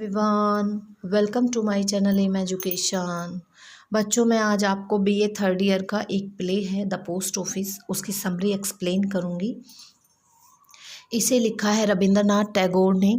Everyone, welcome to my channel M education. बच्चों, मैं आज आपको बीए थर्ड ईयर का एक प्ले है द पोस्ट ऑफिस, उसकी समरी एक्सप्लेन करूँगी। इसे लिखा है रविंद्रनाथ टैगोर ने।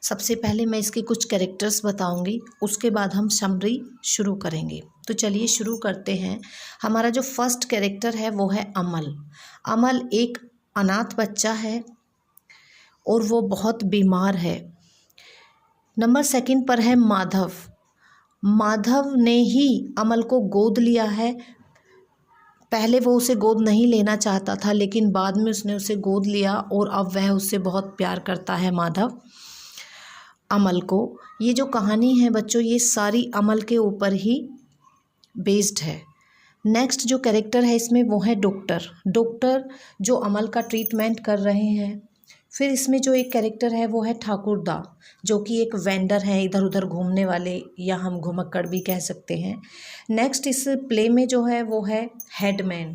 सबसे पहले मैं इसके कुछ कैरेक्टर्स बताऊंगी, उसके बाद हम समरी शुरू करेंगे। तो चलिए शुरू करते हैं। हमारा जो फर्स्ट कैरेक्टर है वो है अमल। अमल एक अनाथ बच्चा है और वो बहुत बीमार है। नंबर सेकंड पर है माधव। माधव ने ही अमल को गोद लिया है। पहले वो उसे गोद नहीं लेना चाहता था, लेकिन बाद में उसने उसे गोद लिया और अब वह उससे बहुत प्यार करता है माधव अमल को। ये जो कहानी है बच्चों, ये सारी अमल के ऊपर ही बेस्ड है। नेक्स्ट जो कैरेक्टर है इसमें वो है डॉक्टर। डॉक्टर जो अमल का ट्रीटमेंट कर रहे हैं। फिर इसमें जो एक कैरेक्टर है वो है ठाकुरदा, जो कि एक वेंडर है, इधर उधर घूमने वाले, या हम घुमक्कड़ भी कह सकते हैं। नेक्स्ट इस प्ले में जो है वो है हेडमैन।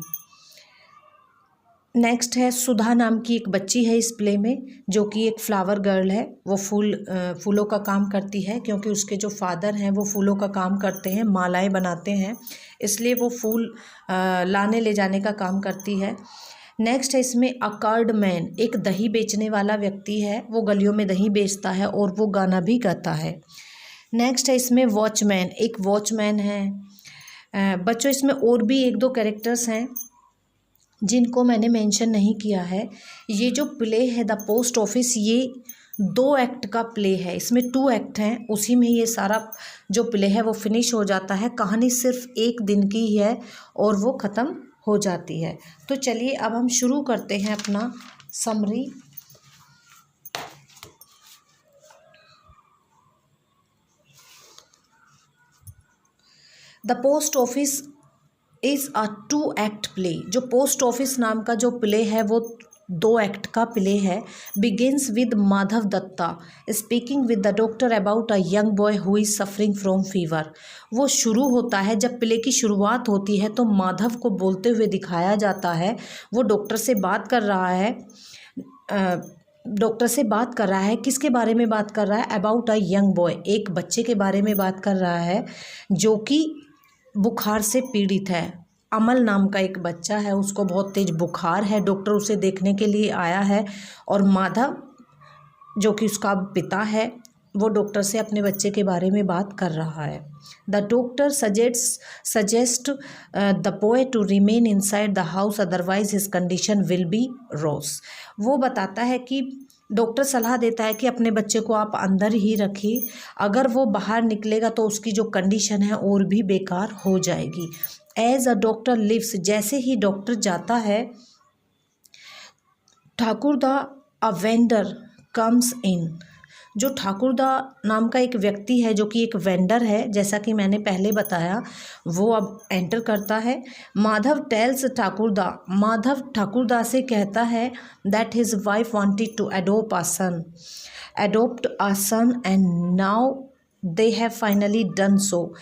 नेक्स्ट है सुधा नाम की एक बच्ची है इस प्ले में, जो कि एक फ्लावर गर्ल है। वो फूलों का काम करती है, क्योंकि उसके जो फादर हैं वो फूलों का काम करते हैं, मालाएं बनाते हैं, इसलिए वो फूल लाने ले जाने का काम करती है। नेक्स्ट है इसमें अकर्ड मैन, एक दही बेचने वाला व्यक्ति है। वो गलियों में दही बेचता है और वो गाना भी गाता है। नेक्स्ट है इसमें वॉचमैन, एक वॉचमैन है। बच्चों, इसमें और भी एक दो कैरेक्टर्स हैं जिनको मैंने मेंशन नहीं किया है। ये जो प्ले है द पोस्ट ऑफिस, ये 2 एक्ट का प्ले है। इसमें 2 एक्ट हैं, उसी में ये सारा जो प्ले है वो फिनिश हो जाता है। कहानी सिर्फ 1 दिन की ही है और वो ख़त्म हो जाती है। तो चलिए अब हम शुरू करते हैं अपना summary. The post office is a 2 act play. जो पोस्ट ऑफिस नाम का जो प्ले है वो 2 एक्ट का प्ले है। Begins with Madhav Datta speaking with the doctor about a young boy who is suffering from fever. वो शुरू होता है, जब प्ले की शुरुआत होती है तो माधव को बोलते हुए दिखाया जाता है। वो डॉक्टर से बात कर रहा है। डॉक्टर से बात कर रहा है, किसके बारे में बात कर रहा है? अबाउट अ यंग बॉय, एक बच्चे के बारे में बात कर रहा है जो कि बुखार से पीड़ित है। अमल नाम का एक बच्चा है, उसको बहुत तेज बुखार है। डॉक्टर उसे देखने के लिए आया है और माधव जो कि उसका पिता है, वो डॉक्टर से अपने बच्चे के बारे में बात कर रहा है। The doctor suggest the boy to remain inside the house, otherwise his condition will be worse. वो बताता है कि डॉक्टर सलाह देता है कि अपने बच्चे को आप अंदर ही रखिए, अगर वो बाहर निकलेगा तो उसकी जो कंडीशन है और भी बेकार हो जाएगी। एज अ डॉक्टर लिव्स, जैसे ही डॉक्टर जाता है, ठाकुरदा अ वेंडर कम्स इन। जो ठाकुरदा नाम का एक व्यक्ति है, जो कि एक वेंडर है, जैसा कि मैंने पहले बताया, वो अब एंटर करता है। माधव टेल्स ठाकुरदा, माधव ठाकुरदा से कहता है that his wife wanted to adopt a son and now they have finally done so.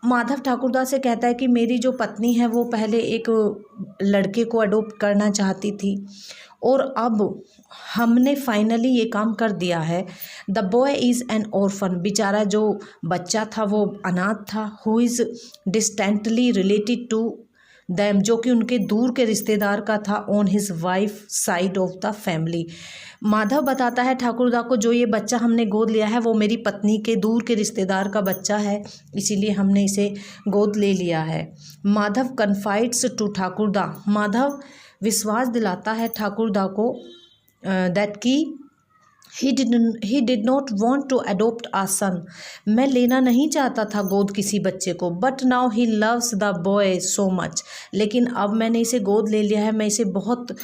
Madhav Thakurda से कहता है कि मेरी जो पत्नी है वो पहले एक लड़के को अडोप्ट करना चाहती थी और अब हमने फाइनली ये काम कर दिया है। The boy is an orphan, बेचारा जो बच्चा था वो अनाथ था। Who is distantly related to them, जो कि उनके दूर के रिश्तेदार का था। On his wife side of the family. Madhav बताता है ठाकुरदा को, जो ये बच्चा हमने गोद लिया है वो मेरी पत्नी के दूर के रिश्तेदार का बच्चा है, इसीलिए हमने इसे गोद ले लिया है। माधव कन्फाइड्स टू ठाकुरदा, माधव विश्वास दिलाता है ठाकुरदा को दैट कि he did not want to adopt a son, मैं लेना नहीं चाहता था गोद किसी बच्चे को। But now he loves the boy so much, लेकिन अब मैंने इसे गोद ले लिया है, मैं इसे बहुत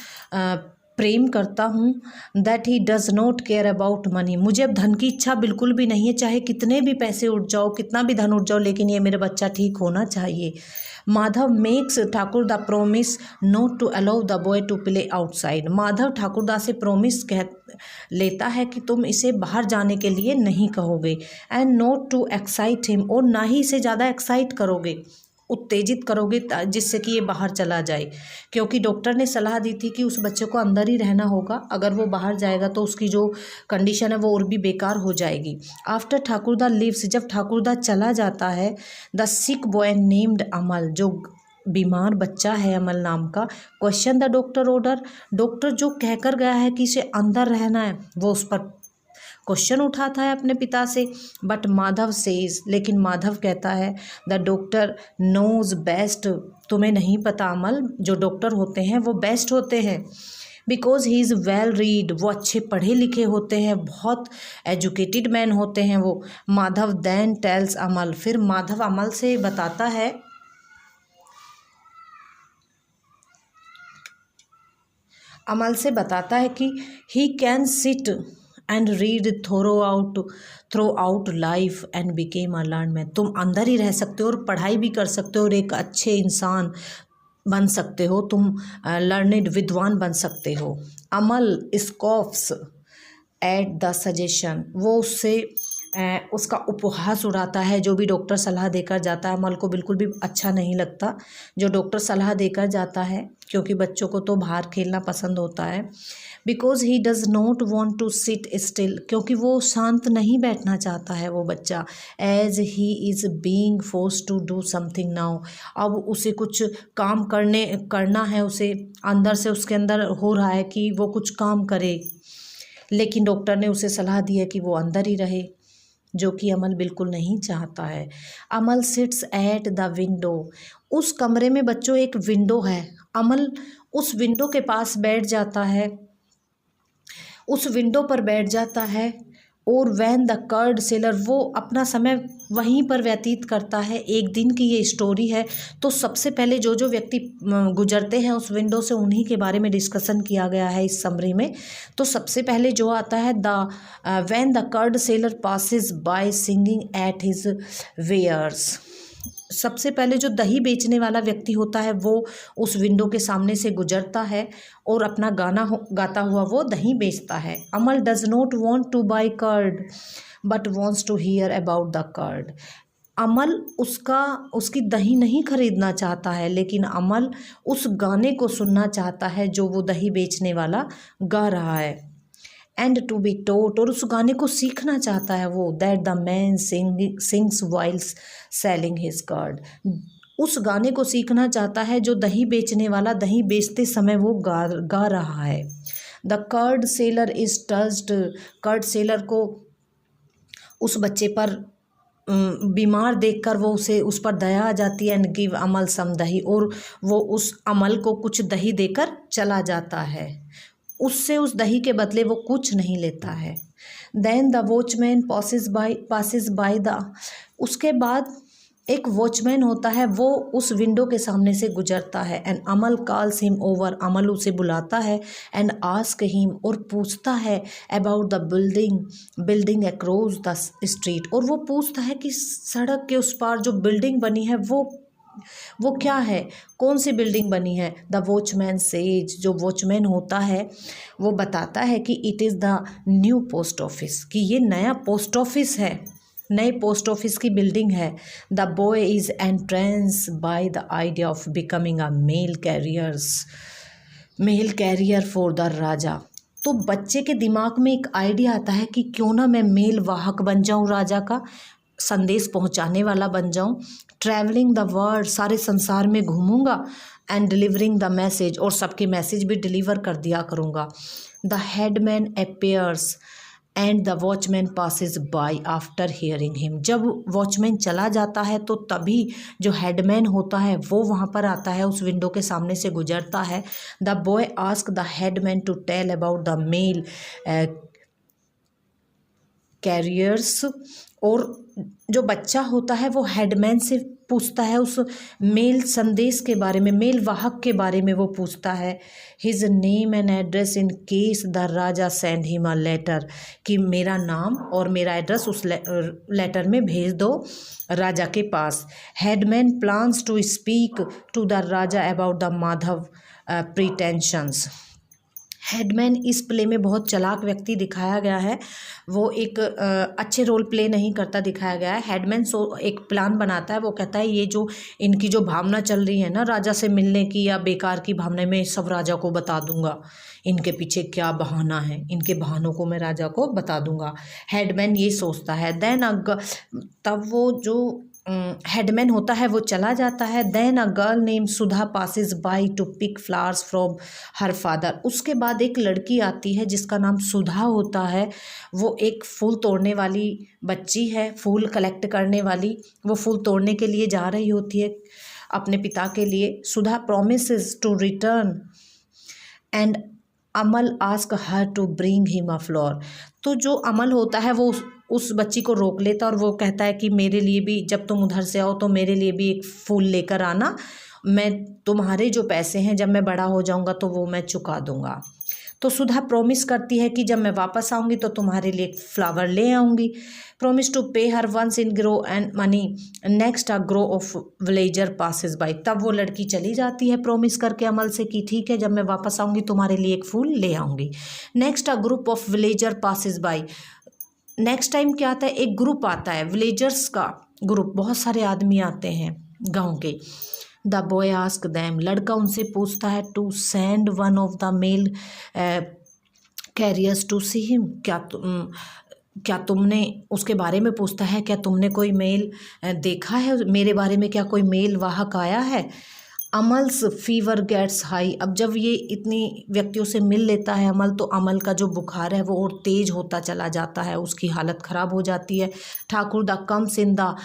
प्रेम करता हूँ। That he does not care about money, मुझे अब धन की इच्छा बिल्कुल भी नहीं है, चाहे कितने भी पैसे उठ जाओ, कितना भी धन उठ जाओ, लेकिन ये मेरा बच्चा ठीक होना चाहिए। Madhav makes Thakur the promise not to allow the boy to play outside, Madhav Thakurda से प्रोमिस लेता है कि तुम इसे बाहर जाने के लिए नहीं कहोगे। And not to excite him, और ना ही इसे ज़्यादा एक्साइट करोगे, उत्तेजित करोगे जिससे कि ये बाहर चला जाए, क्योंकि डॉक्टर ने सलाह दी थी कि उस बच्चे को अंदर ही रहना होगा, अगर वो बाहर जाएगा तो उसकी जो कंडीशन है वो और भी बेकार हो जाएगी। आफ्टर ठाकुरदा लिव्स, जब ठाकुरदा चला जाता है, द सिक बॉय नेम्ड अमल, जो बीमार बच्चा है अमल नाम का, question the doctor order, doctor जो कहकर गया है कि इसे अंदर रहना है वो उस पर क्वेश्चन उठाता है अपने पिता से। बट माधव सेज, लेकिन माधव कहता है द डॉक्टर नोज बेस्ट, तुम्हें नहीं पता अमल, जो डॉक्टर होते हैं वो बेस्ट होते हैं, because he is well read, वो अच्छे पढ़े लिखे होते हैं, बहुत एजुकेटेड मैन होते हैं वो। माधव देन टेल्स अमल, फिर माधव अमल से बताता है, अमल से बताता है कि he can sit and read throughout life and became a learned man, तुम अंदर ही रह सकते हो और पढ़ाई भी कर सकते हो और एक अच्छे इंसान बन सकते हो, तुम लर्नेड विद्वान बन सकते हो। अमल स्कॉफ्स एट द सजेशन, वो उससे उसका उपहास उड़ाता है, जो भी डॉक्टर सलाह देकर जाता है। अमल को बिल्कुल भी अच्छा नहीं लगता जो डॉक्टर सलाह देकर जाता है, क्योंकि बच्चों को तो बाहर खेलना पसंद होता है। Because he does not want to sit still, क्योंकि वो शांत नहीं बैठना चाहता है वो बच्चा। As he is being force to do something now, अब उसे कुछ काम करना है, उसे अंदर से उसके अंदर हो रहा है कि वो कुछ काम करे, लेकिन डॉक्टर ने उसे सलाह दी है कि वो अंदर ही रहे, जो कि अमल बिल्कुल नहीं चाहता है। अमल सिट्स एट द विंडो, उस कमरे में बच्चों एक विंडो है, अमल उस विंडो के पास बैठ जाता है, उस विंडो पर बैठ जाता है। और वैन द कर्ड सेलर, वो अपना समय वहीं पर व्यतीत करता है। एक दिन की ये स्टोरी है, तो सबसे पहले जो जो व्यक्ति गुजरते हैं उस विंडो से उन्हीं के बारे में डिस्कशन किया गया है इस समरी में। तो सबसे पहले जो आता है, when the curd seller passes by singing at his wares, सबसे पहले जो दही बेचने वाला व्यक्ति होता है वो उस विंडो के सामने से गुजरता है और अपना गाना गाता हुआ वो दही बेचता है। Amal does not want to buy curd but wants to hear about the curd, Amal उसकी दही नहीं खरीदना चाहता है, लेकिन अमल उस गाने को सुनना चाहता है जो वो दही बेचने वाला गा रहा है। एंड टू बी टोट, और उस गाने को सीखना चाहता है वो, that the man sings whiles selling his curd, उस गाने को सीखना चाहता है जो दही बेचने वाला दही बेचते समय वो गा रहा है। The curd seller is touched, curd seller को उस बच्चे पर बीमार देखकर वो उस पर दया आ जाती है। एंड गिव अमल सम दही, और वो उस अमल को कुछ दही देकर चला जाता है, उससे उस दही के बदले वो कुछ नहीं लेता है। Then the watchman passes by the, उसके बाद एक वॉचमैन होता है, वो उस विंडो के सामने से गुजरता है। And Amal calls him over, Amal उसे बुलाता है। एंड आस्क हिम, और पूछता है about the building across the street, और वो पूछता है कि सड़क के उस पार जो बिल्डिंग बनी है वो क्या है, कौन सी बिल्डिंग बनी है। द वॉचमैन सेज, जो वॉचमैन होता है वो बताता है कि it is the new post office, कि ये नया पोस्ट ऑफिस है, नए पोस्ट ऑफिस की बिल्डिंग है। The boy is entranced by the idea of becoming a mail carrier for the raja, तो बच्चे के दिमाग में एक आइडिया आता है कि क्यों ना मैं मेल वाहक बन जाऊं, राजा का संदेश पहुंचाने वाला बन जाऊं। ट्रैवलिंग द वर्ल्ड, सारे संसार में घूमूंगा। एंड डिलीवरिंग द मैसेज, और सबके मैसेज भी डिलीवर कर दिया करूंगा। The headman appears and the watchman passes by after hearing him, जब वॉचमैन चला जाता है तो तभी जो हेडमैन होता है वो वहाँ पर आता है, उस विंडो के सामने से गुजरता है। The boy ask the headman to tell about the mail carriers, और जो बच्चा होता है वो हेडमैन से पूछता है उस मेल संदेश के बारे में, मेल वाहक के बारे में वो पूछता है। His name and address in case the raja send him a letter, कि मेरा नाम और मेरा एड्रेस उस लेटर में भेज दो राजा के पास। Headman plans to speak to the raja about the Madhav pretensions, headman इस प्ले में बहुत चालाक व्यक्ति दिखाया गया है। वो एक अच्छे रोल प्ले नहीं करता दिखाया गया है। हेडमैन एक प्लान बनाता है। वो कहता है ये जो इनकी जो भावना चल रही है ना राजा से मिलने की या बेकार की भावना, में सब राजा को बता दूंगा इनके पीछे क्या बहाना है, इनके बहानों को मैं राजा को बता दूंगा। हेडमैन ये सोचता है। देन तब वो जो हेडमैन होता है वो चला जाता है। Then a girl name Sudha passes by to pick flowers from her father. उसके बाद एक लड़की आती है जिसका नाम सुधा होता है। वो एक फूल तोड़ने वाली बच्ची है, फूल कलेक्ट करने वाली। वो फूल तोड़ने के लिए जा रही होती है अपने पिता के लिए। Sudha promises to return and Amal ask her to bring him a flower. तो जो अमल होता है वो उस बच्ची को रोक लेता और वो कहता है कि मेरे लिए भी, जब तुम उधर से आओ तो मेरे लिए भी एक फूल लेकर आना। मैं तुम्हारे जो पैसे हैं जब मैं बड़ा हो जाऊंगा तो वो मैं चुका दूंगा। तो सुधा प्रॉमिस करती है कि जब मैं वापस आऊँगी तो तुम्हारे लिए एक फ्लावर ले आऊँगी। Promise to pay her once in grow and money next a group of villager passes by. तब वो लड़की चली जाती है प्रॉमिस करके अमल से कि ठीक है जब मैं वापस आऊँगी तुम्हारे लिए एक फूल ले आऊँगी। Next a group of villager passes by. Next time क्या आता है, एक ग्रुप आता है विलेजर्स का ग्रुप, बहुत सारे आदमी आते हैं गाँव के। द बॉय आस्क दैम, लड़का उनसे पूछता है to send one of the mail carriers to see him. क्या तुमने उसके बारे में पूछता है, क्या तुमने कोई मेल देखा है, मेरे बारे में क्या कोई मेल वाहक आया है। अमल्स फीवर गेट्स हाई। अब जब ये इतनी व्यक्तियों से मिल लेता है अमल, तो अमल का जो बुखार है वो और तेज होता चला जाता है, उसकी हालत ख़राब हो जाती है। ठाकुर दा comes in the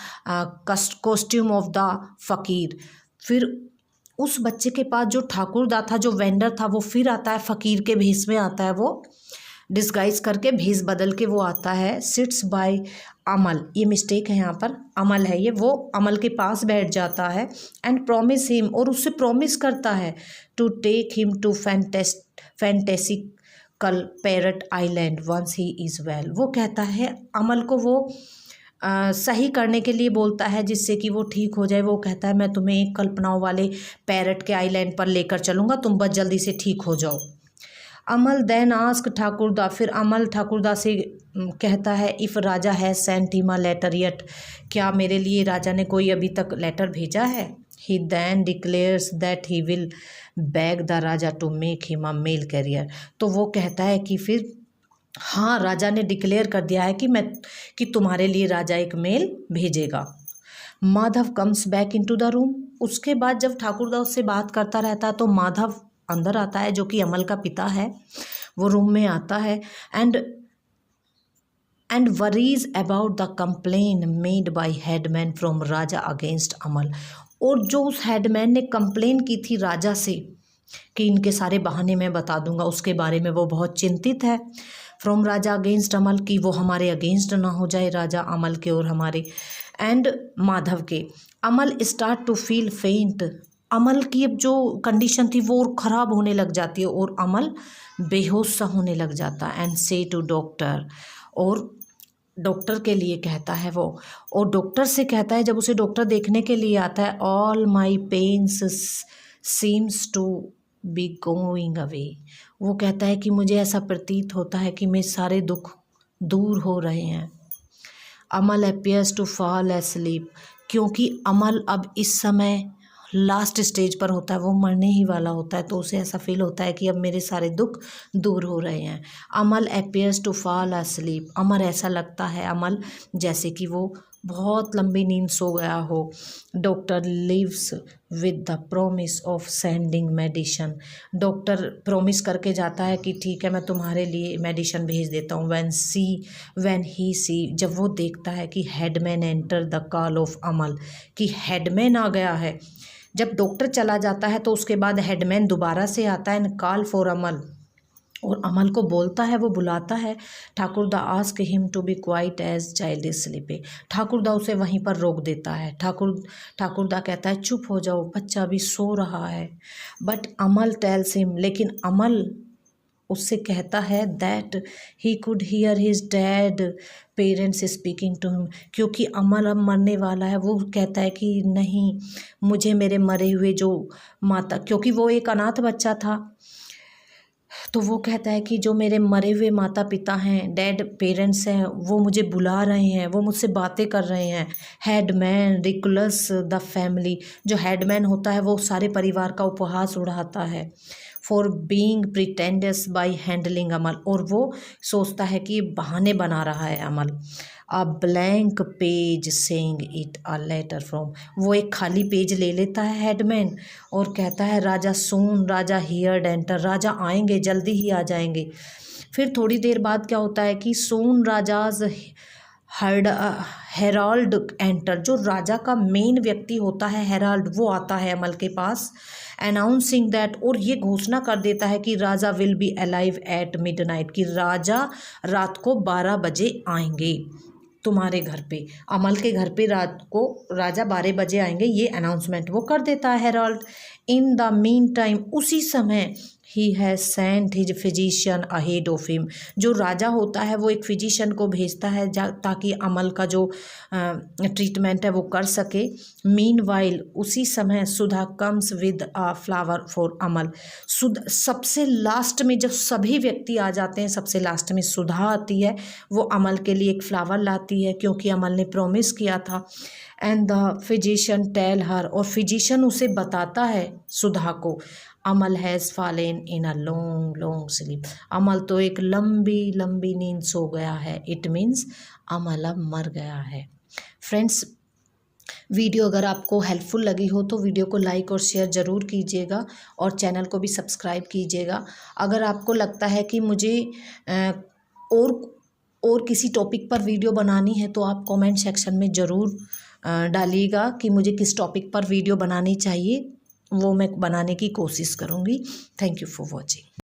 costume of the फ़कीर। फिर उस बच्चे के पास जो ठाकुरदा था, जो वेंडर था, वो फिर आता है, फ़कीर के भेष में आता है। वो डिस्गाइज करके भेष बदल के वो आता है। सिट्स बाय अमल, ये मिस्टेक है यहाँ पर, अमल है ये। वो अमल के पास बैठ जाता है एंड प्रॉमिस हिम, और उससे प्रॉमिस करता है to take him to fantastical parrot island once he is well. वो कहता है अमल को वो सही करने के लिए बोलता है जिससे कि वो ठीक हो जाए। वो कहता है मैं तुम्हें एक कल्पनाओं वाले पैरट के आइलैंड पर लेकर चलूँगा, तुम बस जल्दी से ठीक हो जाओ। अमल देन आस्क ठाकुरदा, फिर अमल ठाकुरदा से कहता है इफ़ राजा है sent him a letter yet, क्या मेरे लिए राजा ने कोई अभी तक लेटर भेजा है। He then declares that he will beg the raja to make him a mail carrier. तो वो कहता है कि फिर हाँ, राजा ने डिक्लेयर कर दिया है कि तुम्हारे लिए राजा एक मेल भेजेगा। Madhav comes back into the room. उसके बाद जब ठाकुरदा उससे बात करता रहता है तो माधव अंदर आता है, जो कि अमल का पिता है। वो रूम में आता है and worries about the complain made by headman from raja against Amal. और जो उस हेडमैन ने कंप्लेन की थी राजा से कि इनके सारे बहाने मैं बता दूंगा, उसके बारे में वो बहुत चिंतित है। फ्रॉम राजा अगेंस्ट अमल, की वो हमारे अगेंस्ट ना हो जाए, राजा अमल के और हमारे एंड माधव के। अमल स्टार्ट टू फील फेंट। अमल की अब जो कंडीशन थी वो और ख़राब होने लग जाती है और अमल बेहोश सा होने लग जाता है। एंड से टू डॉक्टर, और डॉक्टर के लिए कहता है वो, और डॉक्टर से कहता है, जब उसे डॉक्टर देखने के लिए आता है, all my pains seems to be going away. वो कहता है कि मुझे ऐसा प्रतीत होता है कि मेरे सारे दुख दूर हो रहे हैं। अमल अपीयर्स टू फॉल एस्लीप, क्योंकि अमल अब इस समय लास्ट स्टेज पर होता है, वो मरने ही वाला होता है, तो उसे ऐसा फील होता है कि अब मेरे सारे दुख दूर हो रहे हैं। अमल अपीयर्स टू फॉल एस्लीप, अमर ऐसा लगता है अमल जैसे कि वो बहुत लंबी नींद सो गया हो। Doctor leaves with the promise of sending medicine, doctor promise करके जाता है कि ठीक है मैं तुम्हारे लिए मेडिसन भेज देता हूँ। व्हेन ही सी, जब वो देखता है कि headman enter the call of Amal, कि हेडमैन आ गया है। जब डॉक्टर चला जाता है तो उसके बाद हेडमैन दोबारा से आता है, कॉल फॉर अमल, और अमल को बोलता है, वो बुलाता है। Thakurda ask him to be quiet as child is sleeping, Thakurda उसे वहीं पर रोक देता है। ठाकुरदा कहता है चुप हो जाओ, बच्चा अभी सो रहा है। बट अमल टेल्स हिम, लेकिन अमल उससे कहता है that he could hear his dead parents speaking to him, क्योंकि अमल अब मरने वाला है। वो कहता है कि नहीं, मुझे मेरे मरे हुए जो माता, क्योंकि वो एक अनाथ बच्चा था, तो वो कहता है कि जो मेरे मरे हुए माता पिता हैं, डेड पेरेंट्स हैं, वो मुझे बुला रहे हैं, वो मुझसे बातें कर रहे हैं। हेडमैन रिकुलस द फैमिली, जो हेडमैन होता है वो सारे परिवार का उपहास उड़ाता है। For being pretends by handling Amal, और वो सोचता है कि बहाने बना रहा है Amal. A blank page saying it a letter from, वो एक खाली पेज ले लेता है हेडमैन और कहता है राजा सून, राजा हियर एंटर, राजा आएंगे, जल्दी ही आ जाएंगे। फिर थोड़ी देर बाद क्या होता है कि सून राजाज हर्ड हेराल्ड एंटर, जो राजा का मेन व्यक्ति होता है हेराल्ड, वो आता है अमल के पास। अनाउंसिंग दैट, और ये घोषणा कर देता है कि raja will be alive at midnight, कि राजा रात को 12 बजे आएंगे तुम्हारे घर पे, अमल के घर पे रात को राजा 12 बजे आएंगे, ये अनाउंसमेंट वो कर देता है Herald. In the mean time, उसी समय he has sent his physician ahead of him, जो राजा होता है वो एक फिजिशियन को भेजता है ताकि अमल का जो ट्रीटमेंट है वो कर सके। मीन वाइल, उसी समय Sudha comes with a flower for Amal, सबसे लास्ट में जब सभी व्यक्ति आ जाते हैं, सबसे लास्ट में सुधा आती है, वो अमल के लिए एक फ्लावर लाती है क्योंकि अमल ने प्रॉमिस किया था। And the physician tell her, और फिजिशियन उसे बताता है सुधा को, Amal has fallen in a long long sleep, Amal तो एक लंबी लंबी नींद सो गया है। इट मीन्स अमल अब मर गया है। फ्रेंड्स, वीडियो अगर आपको हेल्पफुल लगी हो तो वीडियो को लाइक और शेयर ज़रूर कीजिएगा और चैनल को भी सब्सक्राइब कीजिएगा। अगर आपको लगता है कि मुझे और किसी टॉपिक पर वीडियो बनानी है तो आप कमेंट सेक्शन में ज़रूर डालिएगा कि मुझे किस टॉपिक पर वीडियो बनानी चाहिए, वो मैं बनाने की कोशिश करूँगी। Thank you for watching.